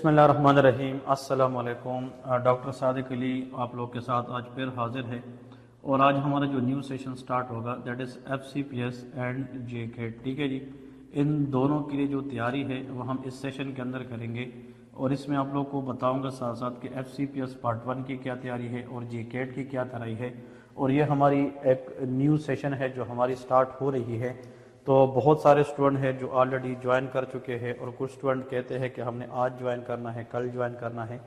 بسم اللہ الرحمن الرحیم۔ السلام علیکم۔ ڈاکٹر صادق علی آپ لوگ کے ساتھ آج پھر حاضر ہے، اور آج ہمارا جو نیو سیشن سٹارٹ ہوگا that is FCPS and JCAT، ٹھیک ہے جی۔ ان دونوں کے لیے جو تیاری ہے وہ ہم اس سیشن کے اندر کریں گے، اور اس میں آپ لوگ کو بتاؤں گا ساتھ ساتھ کہ FCPS پارٹ 1 کی کیا تیاری ہے اور JCAT کی کیا تیاری ہے۔ اور یہ ہماری ایک نیو سیشن ہے جو ہماری سٹارٹ ہو رہی ہے، تو بہت سارے اسٹوڈنٹ ہیں جو آلریڈی جوائن کر چکے ہیں، اور کچھ اسٹوڈنٹ کہتے ہیں کہ ہم نے آج جوائن کرنا ہے، کل جوائن کرنا ہے۔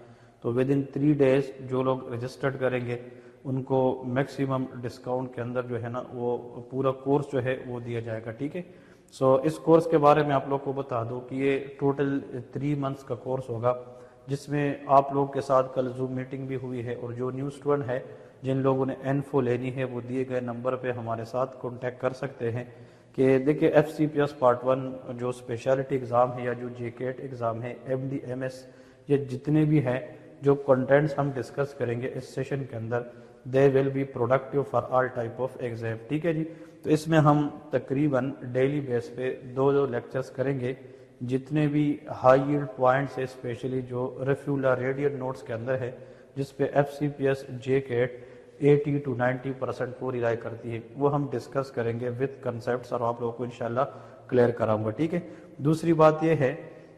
تو ود ان 3 days جو لوگ رجسٹرڈ کریں گے ان کو میکسیمم ڈسکاؤنٹ کے اندر جو ہے نا وہ پورا کورس جو ہے وہ دیا جائے گا، ٹھیک ہے۔ سو اس کورس کے بارے میں آپ لوگ کو بتا دوں کہ یہ ٹوٹل 3 months کا کورس ہوگا، جس میں آپ لوگ کے ساتھ کل زوم میٹنگ بھی ہوئی ہے، اور جو نیو اسٹوڈنٹ ہے جن لوگوں نے انفو لینی ہے وہ دیے گئے نمبر پہ ہمارے ساتھ کانٹیکٹ کر سکتے ہیں۔ کہ دیکھیں FCPS پارٹ 1 جو اسپیشلٹی ایگزام ہے یا جو JCAT ایگزام ہے، MD MS، یہ جتنے بھی ہیں جو کنٹینٹس ہم ڈسکس کریں گے اس سیشن کے اندر، they will be productive for all type of exam, ٹھیک ہے جی۔ تو اس میں ہم تقریباً ڈیلی بیس پہ 2 لیکچرز کریں گے، جتنے بھی ہائی ییلڈ پوائنٹس ہے اسپیشلی جو ریفیولر ریڈیل نوٹس کے اندر ہے، جس پہ FCPS JCAT 80 to 90% پوری رائے کرتی ہے، وہ ہم ڈسکس کریں گے وتھ کنسیپٹس، اور آپ لوگوں کو انشاءاللہ کلیئر کراؤں گا، ٹھیک ہے۔ دوسری بات یہ ہے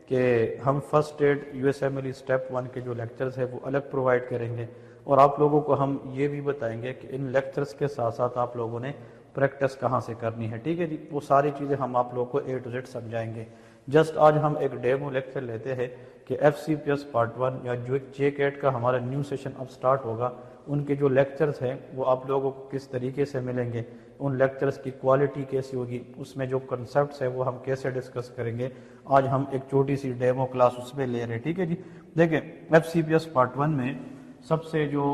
کہ ہم فرسٹ ایڈ USMLE اسٹیپ 1 کے جو لیکچرز ہیں وہ الگ پرووائڈ کریں گے، اور آپ لوگوں کو ہم یہ بھی بتائیں گے کہ ان لیکچرز کے ساتھ ساتھ آپ لوگوں نے پریکٹس کہاں سے کرنی ہے، ٹھیک ہے جی۔ وہ ساری چیزیں ہم آپ لوگوں کو A to Z سمجھائیں گے۔ جسٹ آج ہم ایک ڈیمو لیکچر لیتے ہیں کہ FCPS پارٹ 1 یا جو JCAT کا ہمارا نیو سیشن اب سٹارٹ ہوگا، ان کے جو لیکچرز ہیں وہ آپ لوگوں کو کس طریقے سے ملیں گے، ان لیکچرز کی کوالٹی کیسی ہوگی، اس میں جو کنسیپٹس ہیں وہ ہم کیسے ڈسکس کریں گے۔ آج ہم ایک چھوٹی سی ڈیمو کلاس اس میں لے رہے ہیں، ٹھیک ہے جی۔ دیکھیں FCPS پارٹ 1 میں سب سے جو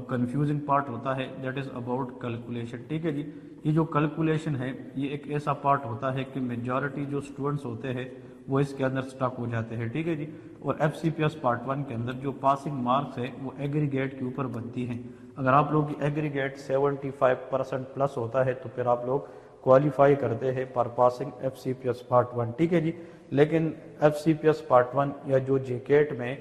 کنفیوزنگ پارٹ ہوتا ہے دیٹ از اباؤٹ کیلکولیشن، ٹھیک ہے جی۔ یہ جو کیلکولیشن ہے یہ ایک ایسا پارٹ ہوتا ہے کہ میجورٹی جو اسٹوڈنٹس ہوتے ہیں وہ اس کے اندر سٹک ہو جاتے ہیں، ٹھیک ہے جی۔ اور FCPS پارٹ 1 کے اندر جو پاسنگ مارکس ہے وہ ایگریگیٹ کے اوپر بنتی ہیں۔ اگر آپ لوگ کی ایگریگیٹ 75% پلس ہوتا ہے تو پھر آپ لوگ کوالیفائی کرتے ہیں پر پاسنگ FCPS پارٹ 1، ٹھیک ہے جی۔ لیکن FCPS پارٹ 1 یا جو JCAT میں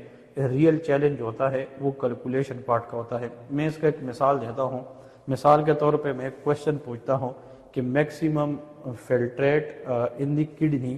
ریئل چیلنج ہوتا ہے وہ کیلکولیشن پارٹ کا ہوتا ہے۔ میں اس کا ایک مثال دیتا ہوں۔ مثال کے طور پہ میں ایک کوشچن پوچھتا ہوں کہ maximum filtrate in the kidney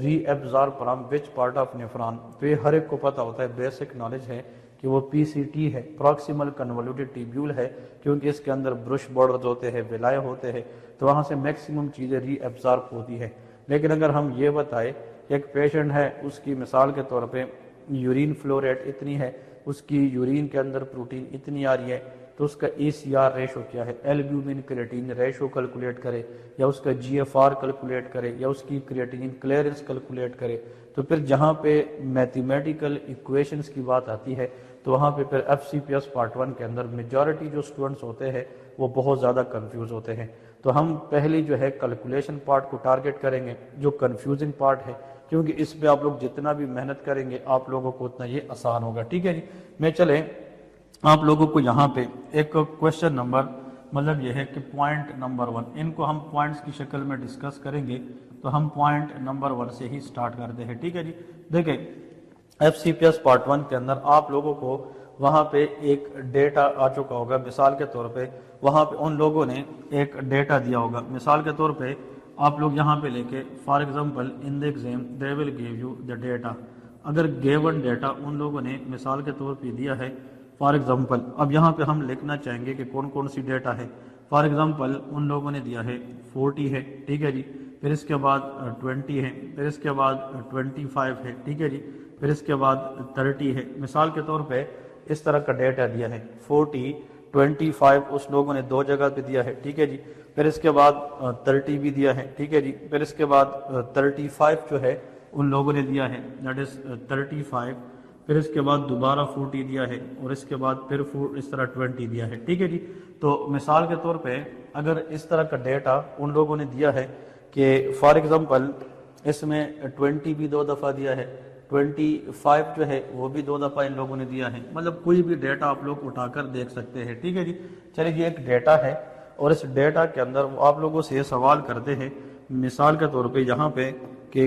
reabsorb from which part of nephron, تو یہ ہر ایک کو پتہ ہوتا ہے، بیسک نالج ہے کہ وہ PCT ہے، پراکسیمل کنولیوٹڈ ٹیبیول ہے، کیونکہ اس کے اندر برش بارڈرز ہوتے ہیں، ولائے ہوتے ہیں، تو وہاں سے میکسیمم چیزیں ری ایبزارب ہوتی ہے۔ لیکن اگر ہم یہ بتائیں کہ ایک پیشنٹ ہے، اس کی مثال کے طور پہ یورین فلو ریٹ اتنی ہے، اس کی یورین کے اندر پروٹین اتنی آ رہی ہے، تو اس کا ECR ریشو کیا ہے، البیومن کریٹین ریشو کیلکولیٹ کرے، یا اس کا GFR کیلکولیٹ کرے، یا اس کی کریٹین کلیئرنس کیلکولیٹ کرے، تو پھر جہاں پہ میتھمیٹیکل ایکویشنز کی بات آتی ہے تو وہاں پہ پھر FCPS پارٹ 1 کے اندر میجورٹی جو اسٹوڈنٹس ہوتے ہیں وہ بہت زیادہ کنفیوز ہوتے ہیں۔ تو ہم پہلی جو ہے کیلکولیشن پارٹ کو ٹارگٹ کریں گے جو کنفیوزنگ پارٹ ہے، کیونکہ اس پہ آپ لوگ جتنا بھی محنت کریں گے آپ لوگوں کو اتنا یہ آسان ہوگا، ٹھیک ہے جی۔ میں چلیں آپ لوگوں کو یہاں پہ ایک کوشچن نمبر، مطلب یہ ہے کہ پوائنٹ نمبر 1، ان کو ہم پوائنٹس کی شکل میں ڈسکس کریں گے، تو ہم پوائنٹ نمبر 1 سے ہی سٹارٹ کرتے ہیں، ٹھیک ہے جی۔ دیکھیں FCPS پارٹ 1 کے اندر آپ لوگوں کو وہاں پہ ایک ڈیٹا آ چکا ہوگا، مثال کے طور پہ وہاں پہ ان لوگوں نے ایک ڈیٹا دیا ہوگا، مثال کے طور پہ آپ لوگ یہاں پہ لے کے for example in the exam they will give you the data, اگر گیون ڈیٹا ان لوگوں نے مثال کے طور پہ دیا ہے فار ایگزامپل، اب یہاں پہ ہم لکھنا چاہیں گے کہ کون کون سی ڈیٹا ہے۔ فار ایگزامپل ان لوگوں نے دیا ہے 40 ہے، ٹھیک ہے جی، پھر اس کے بعد 20 ہے، پھر اس کے بعد 25 ہے، ٹھیک ہے جی، پھر اس کے بعد 30 ہے۔ مثال کے طور پہ اس طرح کا ڈیٹا دیا ہے 40 25 اس لوگوں نے 2 جگہ پہ دیا ہے، ٹھیک ہے جی، پھر اس کے بعد 30 بھی دیا ہے، ٹھیک ہے جی، پھر اس کے بعد 35 جو ہے ان لوگوں نے دیا ہے دیٹ از 35، پھر اس کے بعد دوبارہ 40 دیا ہے، اور اس کے بعد پھر اس طرح 20 دیا ہے، ٹھیک ہے جی۔ تو مثال کے طور پہ اگر اس طرح کا ڈیٹا ان لوگوں نے دیا ہے کہ فار ایگزامپل اس میں 20 بھی 2 دفعہ دیا ہے، 25 جو ہے وہ بھی 2 دفعہ ان لوگوں نے دیا ہے، مطلب کوئی بھی ڈیٹا آپ لوگ اٹھا کر دیکھ سکتے ہیں، ٹھیک ہے جی۔ چلیے یہ ایک ڈیٹا ہے، اور اس ڈیٹا کے اندر وہ آپ لوگوں سے یہ سوال کرتے ہیں، مثال کے طور پہ یہاں پہ کہ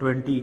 20।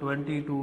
22,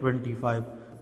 25।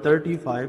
35।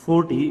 40,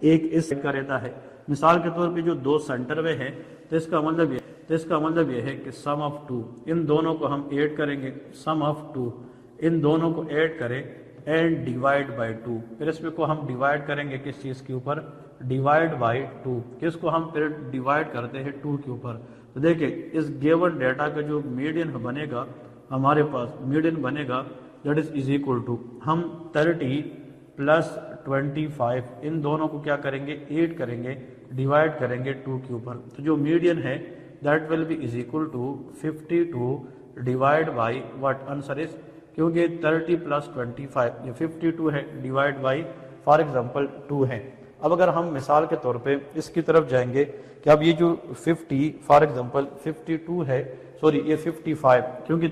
ایک اس کا رہتا ہے. مثال کے طور پہ جو دو سینٹر میں ہے تو اس کا مطلب یہ ہے کہ سم آف ٹو، ان دونوں کو ہم ایڈ کریں گے، سم آف ٹو ان دونوں کو ایڈ کریں اینڈ ڈیوائڈ بائی ٹو. پھر اس میں کو ہم ڈیوائڈ کریں گے کس چیز کے اوپر؟ Divide by two. کس کو ہم پھر ڈیوائڈ کرتے ہیں؟ ٹو کے اوپر. تو دیکھیں اس گیون ڈیٹا کا جو میڈین بنے گا ہمارے پاس، میڈین بنے گا دیٹ از اکول ٹو، ہم 30 پلس 25 ان دونوں کو کیا کریں گے؟ ایڈ کریں گے، ڈیوائڈ کریں گے 2 کے اوپر. تو جو میڈین ہے that will be is equal to 52 divide by what answer is, کیونکہ 30 پلس 25 یہ 52 ہے ڈیوائڈ بائی فار ایگزامپل 2 ہے. اب اگر ہم مثال کے طور پہ اس کی طرف جائیں گے کہ اب یہ جو 50 فار ایگزامپل 52 ہے، سوری یہ 55، کیونکہ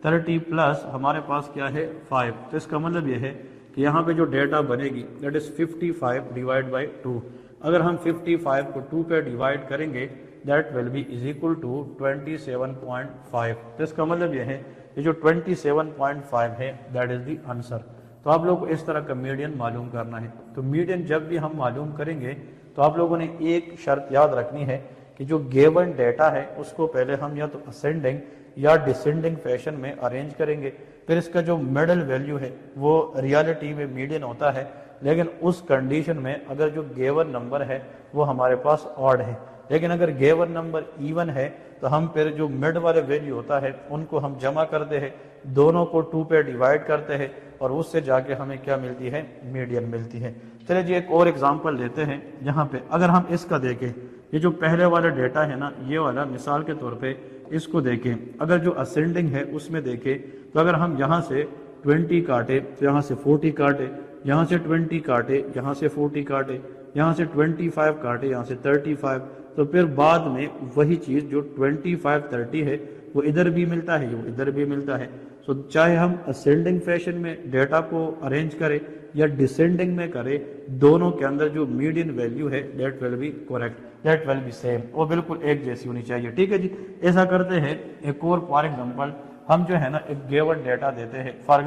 30 پلس ہمارے پاس کیا ہے 5. تو اس کا مطلب یہ ہے کہ یہاں پہ جو ڈیٹا بنے گی دیٹ از 55 ڈیوائڈ بائی 2. اگر ہم 55 کو 2 پہ ڈیوائڈ کریں گے that will be is equal to 27.5. تو اس کا مطلب یہ ہے یہ جو 27.5 ہے دیٹ از دی آنسر. تو آپ لوگوں کو اس طرح کا میڈین معلوم کرنا ہے. تو میڈین جب بھی ہم معلوم کریں گے تو آپ لوگوں نے ایک شرط یاد رکھنی ہے کہ جو گیون ڈیٹا ہے اس کو پہلے ہم یا تو اسینڈنگ یا ڈسینڈنگ فیشن میں ارینج کریں گے. پھر اس کا جو مڈل ویلیو ہے وہ ریالٹی میں میڈین ہوتا ہے، لیکن اس کنڈیشن میں اگر جو گیون نمبر ہے وہ ہمارے پاس آڈ ہے. لیکن اگر گیون نمبر ایون ہے تو ہم پھر جو مڈ والے ویلیو ہوتا ہے ان کو ہم جمع کرتے ہیں، دونوں کو 2 پہ ڈیوائڈ کرتے ہیں اور اس سے جا کے ہمیں کیا ملتی ہے؟ میڈین ملتی ہے. چلے جی ایک اور ایگزامپل لیتے ہیں جہاں پہ اگر ہم اس کا دیکھیں، یہ جو پہلے والا ڈیٹا ہے نا یہ والا، مثال کے طور پہ اس کو دیکھیں، اگر جو اسینڈنگ ہے اس میں دیکھیں تو اگر ہم یہاں سے 20 کاٹے تو یہاں سے 40 کاٹے، یہاں سے 20 کاٹے، یہاں سے 40 کاٹے، یہاں سے 25 کاٹے، یہاں سے 35، تو پھر بعد میں وہی چیز جو 25 30 ہے وہ ادھر بھی ملتا ہے، وہ ادھر بھی ملتا ہے. سو چاہے ہم اسینڈنگ فیشن میں ڈیٹا کو ارینج کریں یا ڈسینڈنگ میں کریں، دونوں کے اندر جو میڈین ویلیو ہے that will be correct, that will be same, وہ بالکل ایک جیسی ہونی چاہیے. ٹھیک ہے جی. ایسا کرتے ہیں ایک اور فار ایگزامپل ہم جو ہے نا ایک گیون ڈیٹا دیتے ہیں. فار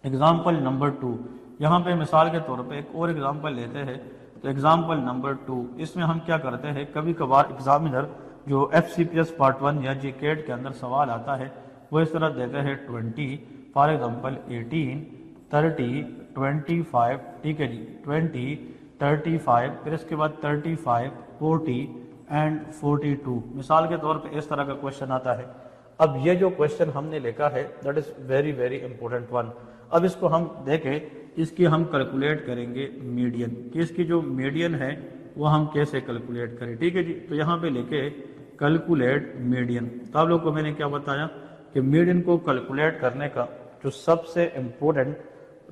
ایگزامپل نمبر 2، یہاں پہ مثال کے طور پہ ایک اور ایگزامپل لیتے ہیں. تو ایگزامپل نمبر 2 اس میں ہم کیا کرتے ہیں، کبھی کبھار ایگزامینر جو FCPS پارٹ 1 یا GCAT کے اندر سوال آتا ہے وہ اس طرح دیتے ہیں 20 فار ایگزامپل 18 30 25، ٹھیک ہے جی، 20 35، پھر اس کے بعد 35 40 اینڈ 42. مثال کے طور پہ اس طرح کا کوشچن آتا ہے. اب یہ جو کوشچن ہم نے لکھا ہے that is very very important one. اب اس کو ہم دیکھیں، اس کی ہم کیلکولیٹ کریں گے میڈین، کہ اس کی جو میڈین ہے وہ ہم کیسے کیلکولیٹ کریں. ٹھیک ہے جی. تو یہاں پہ لکھے کیلکولیٹ میڈین. تو آپ لوگوں کو میں نے کیا بتایا کہ میڈین کو کیلکولیٹ کرنے کا جو سب سے امپورٹنٹ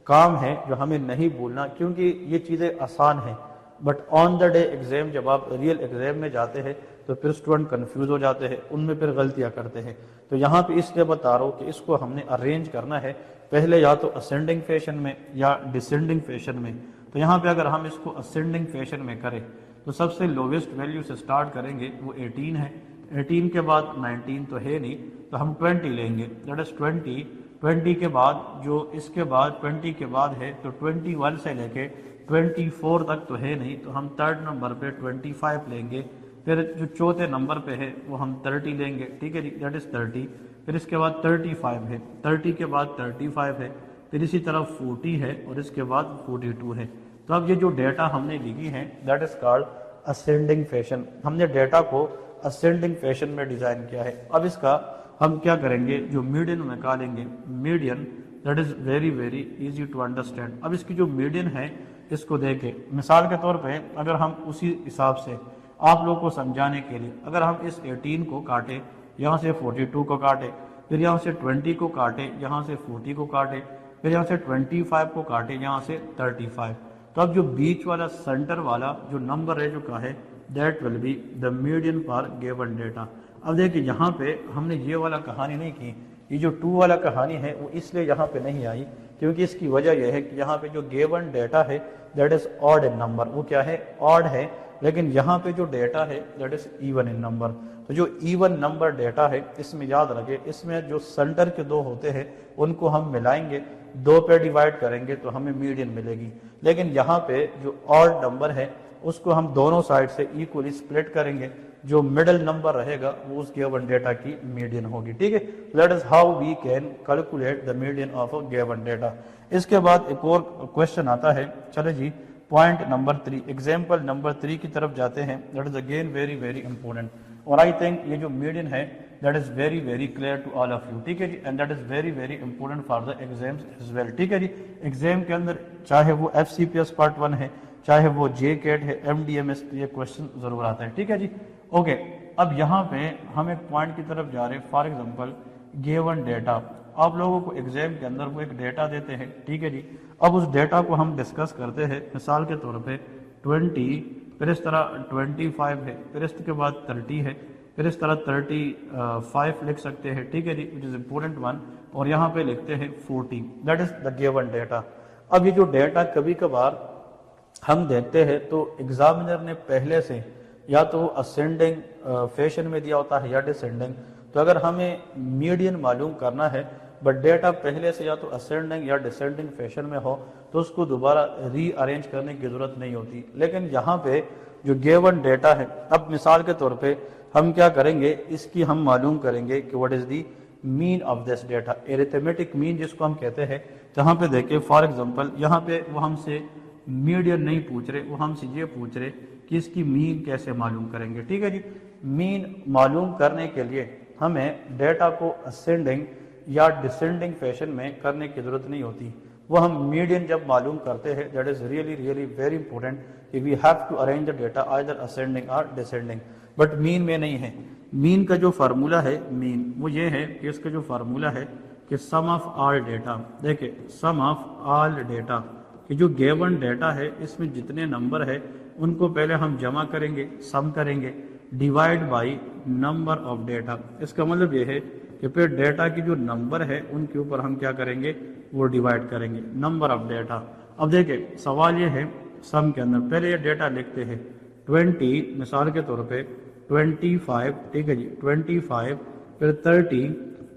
کام ہے جو ہمیں نہیں بھولنا، کیونکہ یہ چیزیں آسان ہیں but on the day exam جب آپ ریئل ایگزام میں جاتے ہیں تو پھر اسٹوڈنٹ کنفیوز ہو جاتے ہیں، ان میں پھر غلطیاں کرتے ہیں. تو یہاں پہ اس لیے بتا رہا ہوں کہ اس کو ہم نے ارینج کرنا ہے پہلے یا تو اسینڈنگ فیشن میں یا ڈسینڈنگ فیشن میں. تو یہاں پہ اگر ہم اس کو اسینڈنگ فیشن میں کریں تو سب سے لوویسٹ ویلیو سے سٹارٹ کریں گے، وہ 18 ہے. 18 کے بعد 19 تو ہے نہیں تو ہم 20 لیں گے، دیٹ از 20 کے بعد جو اس کے بعد 20 کے بعد ہے تو 21 سے لے کے 24 تک تو ہے نہیں تو ہم تھرڈ نمبر پہ 25 لیں گے. پھر جو چوتھے نمبر پہ ہے وہ ہم 30 لیں گے. ٹھیک ہے جی، دیٹ از 30. پھر اس کے بعد 35 ہے، 30 کے بعد 35 ہے، پھر اسی طرح 40 ہے اور اس کے بعد 42 ہے. تو اب یہ جو ڈیٹا ہم نے لکھی ہے that is called ascending fashion. ہم نے ڈیٹا کو اسینڈنگ فیشن میں ڈیزائن کیا ہے. اب اس کا ہم کیا کریں گے، جو میڈین نکالیں گے. Median that is very very easy to understand. اب اس کی جو میڈین ہے اس کو دیکھیں، مثال کے طور پہ اگر ہم اسی حساب سے آپ لوگوں کو سمجھانے کے لیے اگر ہم اس 18 کو کاٹے، یہاں سے 42 کو کاٹے، پھر یہاں سے 20 کو کاٹے، یہاں سے 40 کو کاٹے، پھر یہاں سے 25 کو کاٹے، یہاں سے 35، تو اب جو بیچ والا سینٹر والا جو نمبر ہے جو کا ہے that will be the median for given data. اب دیکھیں یہاں پہ ہم نے یہ والا کہانی نہیں کی، یہ جو 2 والا کہانی ہے وہ اس لیے یہاں پہ نہیں آئی کیونکہ اس کی وجہ یہ ہے کہ یہاں پہ جو گیون ڈیٹا ہے دیٹ از آڈ نمبر. وہ کیا ہے؟ آڈ ہے. لیکن یہاں پہ جو ڈیٹا ہے that is even in number. تو جو ایون نمبر ڈیٹا ہے اس میں یاد رکھے اس میں جو سینٹر کے دو ہوتے ہیں ان کو ہم ملائیں گے, دو پہ ڈیوائڈ کریں گے تو ہمیں میڈین ملے گی. لیکن یہاں پہ جو آڈ نمبر ہے اس کو ہم دونوں سائڈ سے ایکولی سپلٹ کریں گے, جو مڈل نمبر رہے گا وہ اس گیون ڈیٹا کی میڈین ہوگی. ٹھیک ہے, that is how we can calculate the median of a given data. اس کے بعد ایک اور کوشچن آتا ہے, چلے جی پوائنٹ نمبر 3, ایگزامپل نمبر 3 کی طرف جاتے ہیں. That is again very very important, اور آئی تھنک یہ جو میڈین ہے that is very very clear to all of you. ٹھیک ہے جی, and that is very very important for the exams as well. ٹھیک ہے جی, ایگزام کے اندر چاہے وہ FCPS پارٹ 1 ہے چاہے وہ JCAT ہے MDMS, یہ کوشچن ضرور آتا ہے. ٹھیک ہے جی, اوکے. اب یہاں پہ ہم ایک پوائنٹ کی طرف جا رہے ہیں, فار ایگزامپل گیون ڈیٹا. آپ لوگوں کو ایگزام کے اندر وہ ایک ڈیٹا دیتے ہیں. ٹھیک ہے جی, اب اس ڈیٹا کو ہم ڈسکس کرتے ہیں. مثال کے طور پہ 20, پھر اس طرح 25 ہے, پھر اس کے بعد 30 ہے, پھر اس طرح 35 لکھ سکتے ہیں. ٹھیک ہے جی, وچ از امپورٹنٹ ون, اور یہاں پہ لکھتے ہیں 40. That is the given data. اب یہ جو ڈیٹا کبھی کبھار ہم دیکھتے ہیں تو ایگزامینر نے پہلے سے یا تو اسینڈنگ فیشن میں دیا ہوتا ہے یا ڈسینڈنگ. تو اگر ہمیں میڈین معلوم کرنا ہے بٹ ڈیٹا پہلے سے یا تو اسینڈنگ یا ڈسینڈنگ فیشن میں ہو تو اس کو دوبارہ ری ارینج کرنے کی ضرورت نہیں ہوتی. لیکن یہاں پہ جو گیون ڈیٹا ہے, اب مثال کے طور پہ ہم کیا کریں گے, اس کی ہم معلوم کریں گے کہ what is the mean of this data, arithmetic mean جس کو ہم کہتے ہیں. جہاں پہ دیکھیں فار ایگزامپل یہاں پہ وہ ہم سے میڈین نہیں پوچھ رہے, وہ ہم سے یہ پوچھ رہے کہ اس کی مین کیسے معلوم کریں گے. ٹھیک ہے جی, مین معلوم کرنے کے لیے ہمیں ڈیٹا کو اسینڈنگ یا ڈسینڈنگ فیشن میں کرنے کی ضرورت نہیں ہوتی. وہ ہم میڈین جب معلوم کرتے ہیں that is really really very important کہ we have to arrange the data either ascending or descending, but mean میں نہیں ہے. مین کا جو فارمولہ ہے مین وہ یہ ہے کہ اس کا جو فارمولہ ہے کہ سم آف آل ڈیٹا. دیکھیں سم آف آل ڈیٹا کہ جو گیون ڈیٹا ہے اس میں جتنے نمبر ہے ان کو پہلے ہم جمع کریں گے, سم کریں گے, divide by number of data. اس کا مطلب یہ ہے کہ پھر ڈیٹا کی جو نمبر ہے ان کے اوپر ہم کیا کریں گے, وہ ڈیوائڈ کریں گے, نمبر آف ڈیٹا. اب دیکھیں سوال یہ ہے سم کے اندر پہلے یہ ڈیٹا لکھتے ہیں 20, مثال کے طور پہ 25. ٹھیک ہے جی, 25 پھر 30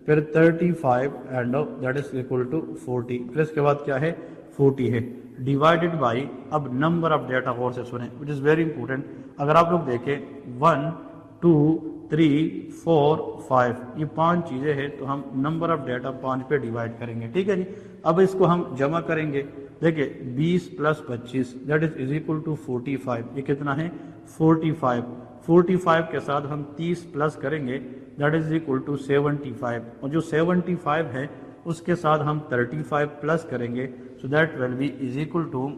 پھر 35 and that is equal to 40. پھر اس کے بعد کیا ہے 40 ہے, ڈیوائڈیڈ بائی. اب نمبر آف ڈیٹا غور سے سنیں وچ از ویری امپورٹنٹ. اگر آپ لوگ دیکھیں 1 2 3 4 5 یہ 5 چیزیں ہیں تو ہم نمبر آف ڈیٹا 5 پہ ڈیوائڈ کریں گے. ٹھیک ہے جی, اب اس کو ہم جمع کریں گے. دیکھیں 20 + 25 دیٹ از اکول ٹو 45. یہ کتنا ہے 45. 45 کے ساتھ ہم 30 پلس کریں گے دیٹ از اکول ٹو 75. اور جو 75 ہے اس کے ساتھ ہم 35 پلس کریں گے so that will be is equal to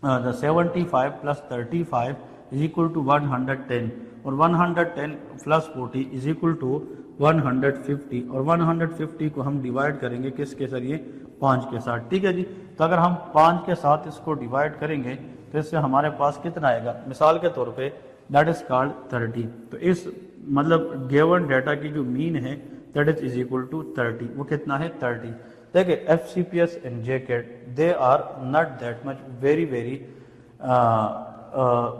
the 75 plus 35 is equal to 110 اور 110 plus 40 is equal to 150 اور 150 کو ہم ڈیوائڈ کریں گے کس کے ذریعے 5 کے ساتھ. ٹھیک ہے جی, تو اگر ہم 5 کے ساتھ اس کو ڈیوائڈ کریں گے تو اس سے ہمارے پاس کتنا آئے گا, مثال کے طور پہ دیٹ از کالڈ 30. تو اس مطلب گیون ڈیٹا کی جو مین ہے دیٹ از اکول ٹو 30. وہ کتنا ہے 30. دیکھیں FCPS and JCAT they are not that much very very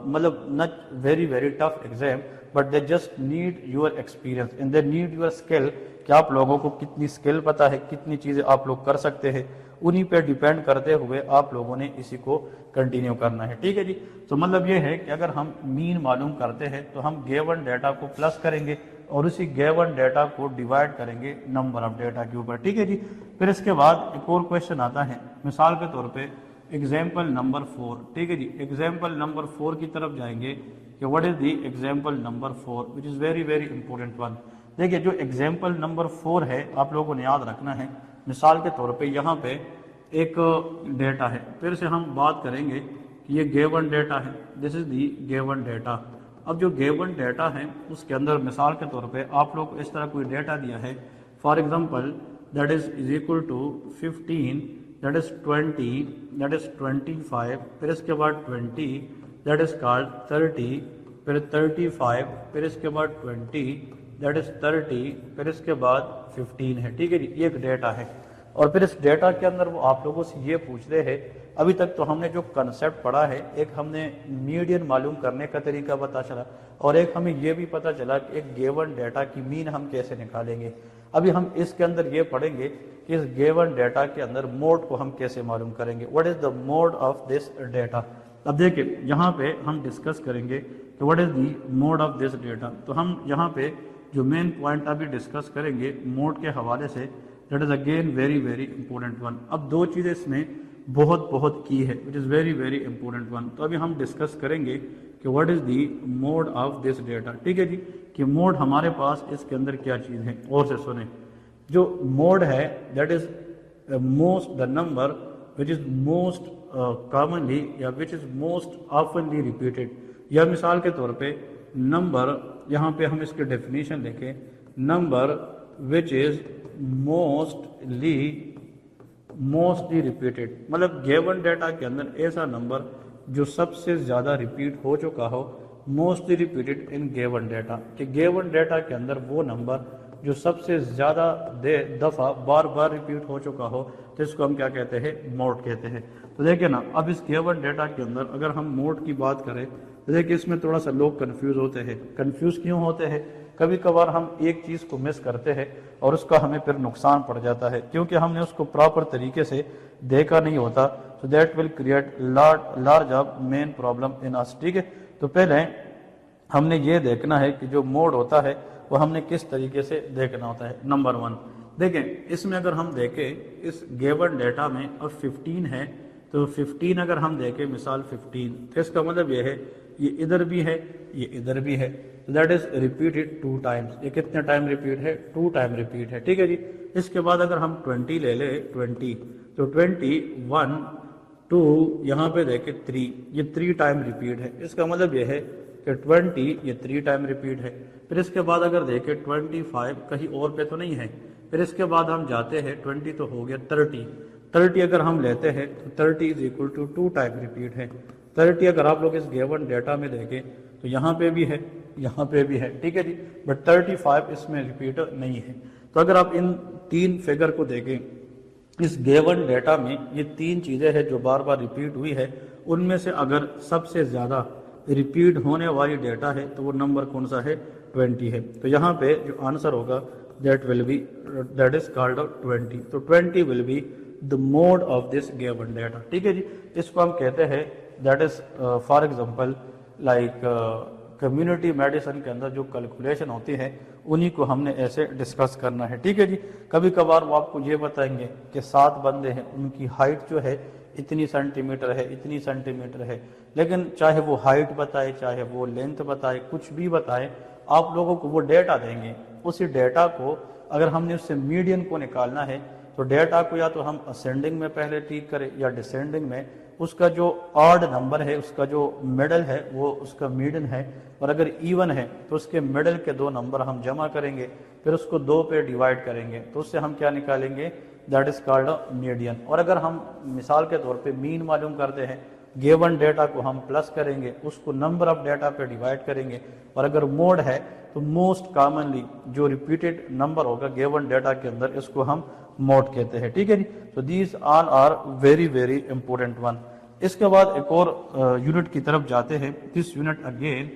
مطلب not very very tough exam but they just need your experience and they need your skill کہ آپ لوگوں کو کتنی سکل پتہ ہے, کتنی چیزیں آپ لوگ کر سکتے ہیں, انہی پہ ڈیپینڈ کرتے ہوئے آپ لوگوں نے اسی کو کنٹینیو کرنا ہے. ٹھیک ہے جی, تو مطلب یہ ہے کہ اگر ہم مین معلوم کرتے ہیں تو ہم گیون ڈیٹا کو پلس کریں گے اور اسی گیون ڈیٹا کو ڈیوائڈ کریں گے نمبر آف ڈیٹا کے اوپر. ٹھیک ہے جی, پھر اس کے بعد ایک اور کویشچن آتا ہے مثال کے طور پہ ایگزامپل نمبر 4. ٹھیک ہے جی, ایگزامپل نمبر 4 کی طرف جائیں گے کہ what is the example number 4 which is very very important one. دیکھیے جو ایگزامپل نمبر 4 ہے آپ لوگوں نے یاد رکھنا ہے. مثال کے طور پہ یہاں پہ ایک ڈیٹا ہے, پھر سے ہم بات کریں گے کہ یہ گیون ڈیٹا ہے, دس از دی گیون ڈیٹا. اب جو گیون ڈیٹا ہے اس کے اندر مثال کے طور پہ آپ لوگ کو اس طرح کوئی ڈیٹا دیا ہے, for example that is equal to 15 that is 20 that is 25 پھر اس کے بعد 20 دیٹ از کالڈ 30 پھر 35 پھر اس کے بعد 20 دیٹ از 30 پھر اس کے بعد 15 ہے. ٹھیک ہے جی, یہ ایک ڈیٹا ہے اور پھر اس ڈیٹا کے اندر وہ آپ لوگوں سے یہ پوچھ رہے ہیں ابھی تک تو ہم نے جو کنسیپٹ پڑھا ہے، ایک ہم نے میڈین معلوم کرنے کا طریقہ پتہ چلا، اور ایک ہمیں یہ بھی پتہ چلا کہ ایک گیون ڈیٹا کی مین ہم کیسے نکالیں گے۔ ابھی ہم اس کے اندر یہ پڑھیں گے کہ اس گیون ڈیٹا کے اندر موڈ کو ہم کیسے معلوم کریں گے، what is the mode of this data. اب دیکھیں یہاں پہ ہم ڈسکس کریں گے کہ what is the mode of this data, تو ہم یہاں پہ جو مین پوائنٹ ابھی ڈسکس کریں گے موڈ کے حوالے سے، that is again very very important one. اب دو چیزیں اس میں بہت کی ہے which is very very important one, تو ابھی ہم ڈسکس کریں گے کہ what is the mode of this data, ٹھیک ہے جی، کہ موڈ ہمارے پاس اس کے اندر کیا چیز ہے، اور سے سنیں۔ جو موڈ ہے that is most the number which is most commonly یا وچ از موسٹ آفنلی ریپیٹڈ، یا مثال کے طور پہ نمبر، یہاں پہ ہم اس کے ڈیفینیشن لکھیں، number which is mostly repeated, مطلب گیون ڈیٹا کے اندر ایسا نمبر جو سب سے زیادہ ریپیٹ ہو چکا ہو، mostly repeated in given data, کہ گیون ڈیٹا کے اندر وہ نمبر جو سب سے زیادہ دفعہ بار بار ریپیٹ ہو چکا ہو، تو اس کو ہم کیا کہتے ہیں، موڈ کہتے ہیں۔ تو دیکھیں نا، اب اس گیون ڈیٹا کے اندر اگر ہم موڈ کی بات کریں تو دیکھیں اس میں تھوڑا سا لوگ کنفیوز ہوتے ہیں۔ کنفیوز کیوں ہوتے ہیں؟ کبھی کبھار ہم ایک چیز کو مس کرتے ہیں اور اس کا ہمیں پھر نقصان پڑ جاتا ہے، کیونکہ ہم نے اس کو پراپر طریقے سے دیکھا نہیں ہوتا، so that will create large of main problem in us، ٹھیک ہے۔ تو پہلے ہم نے یہ دیکھنا ہے کہ جو موڈ ہوتا ہے وہ ہم نے کس طریقے سے دیکھنا ہوتا ہے۔ نمبر 1 دیکھیں، اس میں اگر ہم دیکھیں اس گیون ڈیٹا میں اب 15 ہے، تو 15 اگر ہم دیکھیں مثال 15، تو اس کا مطلب یہ ہے یہ ادھر بھی ہے یہ ادھر بھی ہے، دیٹ از ریپیٹڈ 2 ٹائمز۔ یہ کتنے ٹائم ریپیٹ ہے؟ 2 ٹائم ریپیٹ ہے، ٹھیک ہے جی۔ اس کے بعد اگر ہم 20 لے لیں، 20 تو 20 1 2 یہاں پہ دیکھیں 3، یہ 3 ٹائم ریپیٹ ہے۔ اس کا مطلب یہ ہے کہ 20 یہ 3 ٹائم ریپیٹ ہے۔ پھر اس کے بعد اگر دیکھیں 25 کہیں اور پہ تو نہیں ہے، پھر اس کے بعد ہم جاتے ہیں 20 تو ہو گیا 30 اگر ہم لیتے ہیں تو 30 is equal to 2 time repeat ہے۔ 30 اگر آپ لوگ اس گیون ڈیٹا میں دیکھیں تو یہاں پہ بھی ہے یہاں پہ بھی ہے، ٹھیک ہے جی، بٹ 35 اس میں ریپیٹ نہیں ہے۔ تو اگر آپ ان 3 فگر کو دیکھیں اس گیون ڈیٹا میں، یہ 3 چیزیں ہیں جو بار بار ریپیٹ ہوئی ہے، ان میں سے اگر سب سے زیادہ ریپیٹ ہونے والی ڈیٹا ہے تو وہ نمبر کون سا ہے؟ 20 ہے۔ تو یہاں پہ جو آنسر ہوگا دیٹ از کالڈ 20، تو 20 will be the mode of this given data، ٹھیک ہے جی۔ اس کو ہم کہتے ہیں that is for example like community medicine کے اندر جو کیلکولیشن ہوتی ہے انہی کو ہم نے ایسے ڈسکس کرنا ہے، ٹھیک ہے جی۔ کبھی کبھار وہ آپ کو یہ بتائیں گے کہ 7 بندے ہیں، ان کی ہائٹ جو ہے اتنی سینٹی میٹر ہے اتنی سینٹی میٹر ہے، لیکن چاہے وہ ہائٹ بتائے چاہے وہ لینتھ بتائے کچھ بھی بتائے، آپ لوگوں کو وہ ڈیٹا دیں گے۔ اسی ڈیٹا کو اگر ہم نے اس سے میڈین کو نکالنا ہے تو ڈیٹا کو یا تو ہم اسینڈنگ میں پہلے ٹیک کریں یا ڈسینڈنگ میں، اس کا جو آڈ نمبر ہے اس کا جو مڈل ہے وہ اس کا میڈین ہے، اور اگر ایون ہے تو اس کے مڈل کے 2 نمبر ہم جمع کریں گے، پھر اس کو 2 پہ ڈیوائڈ کریں گے، تو اس سے ہم کیا نکالیں گے؟ That is called median. اور اگر ہم مثال کے طور پہ مین معلوم کرتے ہیں، گیون ڈیٹا کو ہم پلس کریں گے، اس کو نمبر آف ڈیٹا پہ ڈیوائڈ کریں گے، اور اگر موڈ ہے تو موسٹ کامنلی جو ریپیٹڈ نمبر ہوگا گیون ڈیٹا کے اندر، اس کو ہم موڈ کہتے ہیں، ٹھیک ہے جی۔ تو these all are very very important one. اس کے بعد ایک اور یونٹ کی طرف جاتے ہیں، this unit again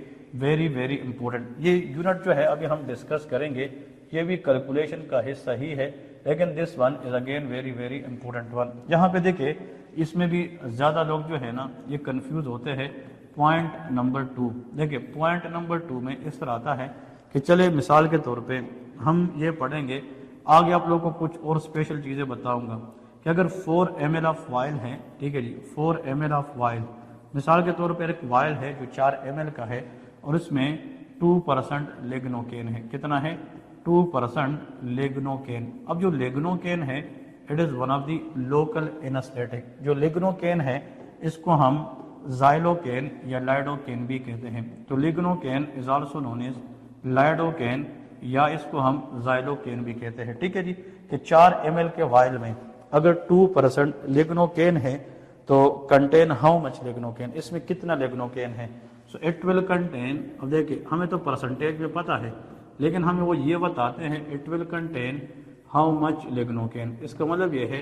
very very important. یہ یونٹ جو ہے ابھی ہم ڈسکس کریں گے، یہ بھی کیلکولیشن کا حصہ ہی ہے، لیکن this one is again very very important one. یہاں پہ دیکھیں اس میں بھی زیادہ لوگ جو ہے نا یہ کنفیوز ہوتے ہیں۔ پوائنٹ نمبر 2 دیکھیں، پوائنٹ نمبر 2 میں اس طرح آتا ہے کہ چلے مثال کے طور پہ ہم یہ پڑھیں گے، آگے آپ لوگوں کو کچھ اور اسپیشل چیزیں بتاؤں گا کہ اگر 4 ml آف وائل ہے، ٹھیک ہے جی، 4 ml آف وائل، مثال کے طور پر ایک وائل ہے جو 4 ml کا ہے اور اس میں 2% لیگنوکین ہے۔ کتنا ہے؟ 2% لیگنوکین۔ اب جو لیگنوکین ہے it is one of the local anaesthetic. جو لیگنوکین ہے اس کو ہم زائلوکین یا لائڈوکین بھی کہتے ہیں۔ تو لیگنوکین از آلسو نون ایز لائڈوکین یا اس کو ہم زائلوکین بھی کہتے ہیں، ٹھیک ہے جی۔ کہ 4 ml کے وائل میں اگر 2% لیگنوکین ہے تو کنٹین ہاؤ مچ لیگنوکین، اس میں کتنا لیگنوکین ہے؟ سو اٹ ول کنٹین، اب دیکھیں ہمیں تو پرسنٹیج میں پتہ ہے لیکن ہمیں وہ یہ بتاتے ہیں it will contain how much lignocaine. اس کا مطلب یہ ہے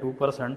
2%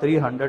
300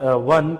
1,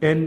10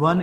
1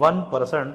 1%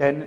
10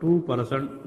2%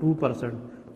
2%,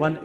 1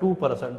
2%।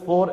4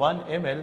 1 ml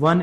1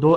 2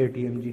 80 mg।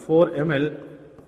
4 ml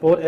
4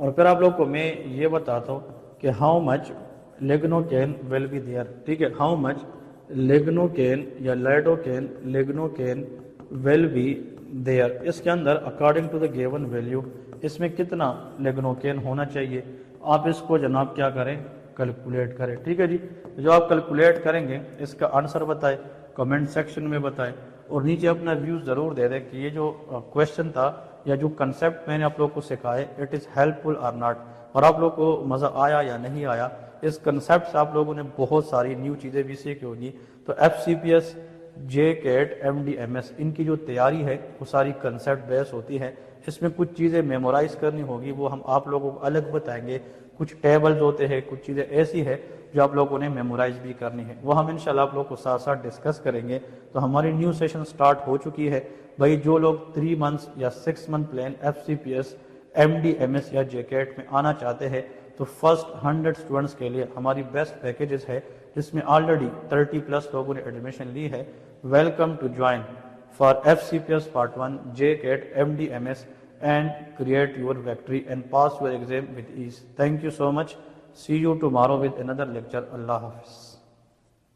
اور پھر آپ لوگ کو میں یہ بتاتا ہوں کہ how much lignocaine will be there. ٹھیک ہے, ہاؤ مچ لیگنوکین یا لائڈوکین لیگنوکین ول بی دیئر, اس کے اندر according to the given value اس میں کتنا لیگنوکین ہونا چاہیے. آپ اس کو جناب کیا کریں, کیلکولیٹ کریں. ٹھیک ہے جی, جو آپ کیلکولیٹ کریں گے اس کا آنسر بتائیں, کمنٹ سیکشن میں بتائیں, اور نیچے اپنا ویوز ضرور دے دیں کہ یہ جو کویشچن تھا یا جو کنسیپٹ میں نے آپ لوگوں کو سکھائے اٹ از ہیلپ فل اور ناٹ, اور آپ لوگ کو مزہ آیا یا نہیں آیا. اس کنسیپٹ سے آپ لوگوں نے بہت ساری نیو چیزیں بھی سیکھی ہوگی. تو F C P S, J CAT, M D M S, ان کی جو تیاری ہے وہ ساری کنسیپٹ بیس ہوتی ہے. اس میں کچھ چیزیں میمورائز کرنی ہوگی, وہ ہم آپ لوگوں کو الگ بتائیں گے. کچھ ٹیبلز ہوتے ہیں, کچھ چیزیں ایسی ہے جو آپ لوگوں نے میمورائز بھی کرنی ہے, وہ ہم انشاءاللہ آپ لوگوں کو ساتھ ساتھ ڈسکس کریں گے. تو ہماری نیو سیشن سٹارٹ ہو چکی ہے بھائی. جو لوگ 3 منتھس یا 6 month plan F C P S, M D M S یا جے کیٹ میں آنا چاہتے ہیں تو فرسٹ 100 اسٹوڈنٹس کے لیے ہماری بیسٹ پیکیجز ہے جس میں آلریڈی 30+ لوگوں نے ایڈمیشن لی ہے. Welcome to join for FCPS Part 1, JCAT, MDMS and create your victory and pass your exam with ease. Thank you so much. See you tomorrow with another lecture. Allah Hafiz.